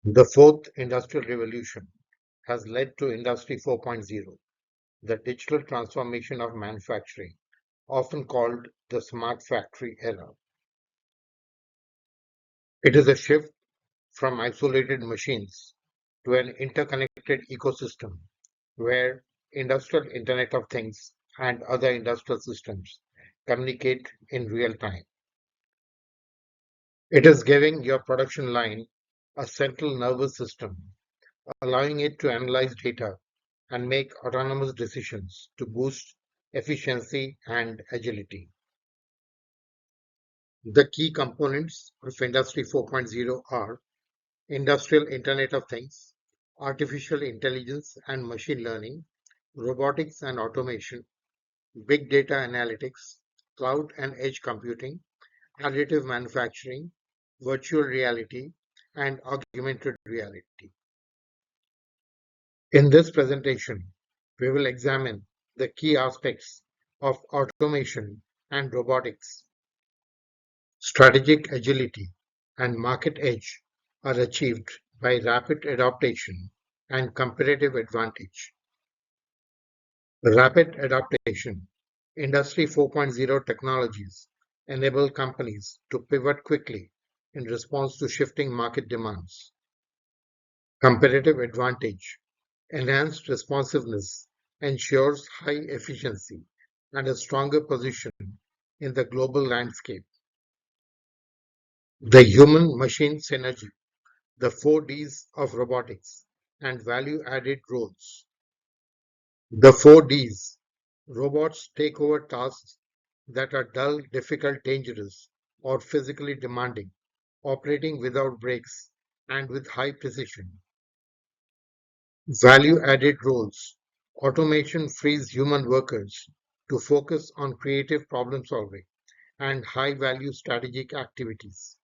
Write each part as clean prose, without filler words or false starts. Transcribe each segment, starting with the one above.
The fourth industrial revolution has led to Industry 4.0, the digital transformation of manufacturing, often called the smart factory era. It is a shift from isolated machines to an interconnected ecosystem where industrial Internet of Things and other industrial systems communicate in real time. It is giving your production line a central nervous system, allowing it to analyze data and make autonomous decisions to boost efficiency and agility. The key components of Industry 4.0 are Industrial Internet of Things, artificial intelligence and machine learning, robotics and automation, big data analytics, cloud and edge computing, additive manufacturing, virtual reality, and augmented reality. In this presentation, we will examine the key aspects of automation and robotics. Strategic agility and market edge are achieved by rapid adaptation and competitive advantage. Rapid adaptation. Industry 4.0 technologies enable companies to pivot quickly in response to shifting market demands. Competitive advantage. Enhanced responsiveness ensures high efficiency and a stronger position in the global landscape. The human-machine synergy, the 4Ds of robotics, and value-added roles. The 4Ds. Robots take over tasks that are dull, difficult, dangerous, or physically demanding, operating without breaks and with high precision. Value-added roles. Automation frees human workers to focus on creative problem-solving and high-value strategic activities.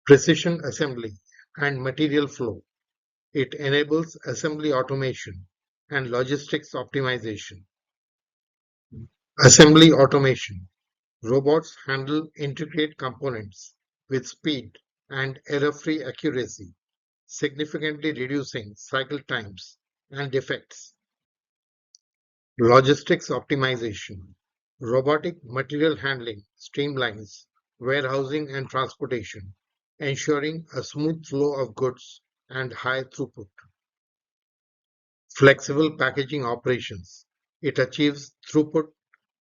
Precision assembly and material flow. It enables assembly automation and logistics optimization. Assembly automation. Robots handle intricate components with speed and error-free accuracy, significantly reducing cycle times and defects. Logistics optimization. Robotic material handling streamlines warehousing and transportation, ensuring a smooth flow of goods and high throughput. Flexible packaging operations. It achieves throughput,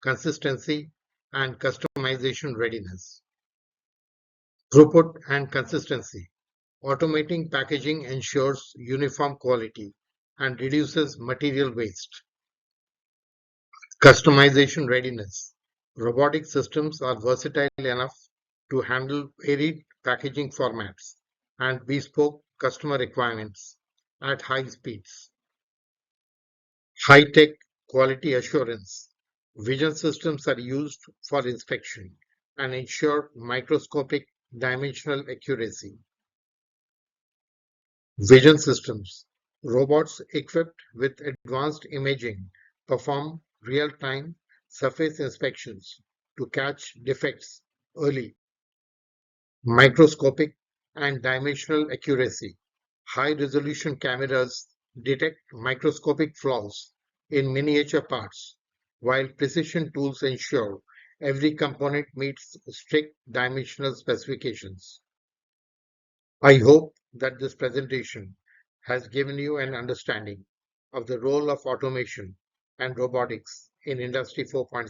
consistency, and customization readiness. Throughput and consistency. Automating packaging ensures uniform quality and reduces material waste. Customization readiness. Robotic systems are versatile enough to handle varied packaging formats and bespoke customer requirements at high speeds. High-tech quality assurance. Vision systems are used for inspection and ensure microscopic dimensional accuracy. Vision systems. Robots equipped with advanced imaging perform real-time surface inspections to catch defects early. Microscopic and dimensional accuracy. High-resolution cameras detect microscopic flaws in miniature parts, while precision tools ensure every component meets strict dimensional specifications. I hope that this presentation has given you an understanding of the role of automation and robotics in Industry 4.0.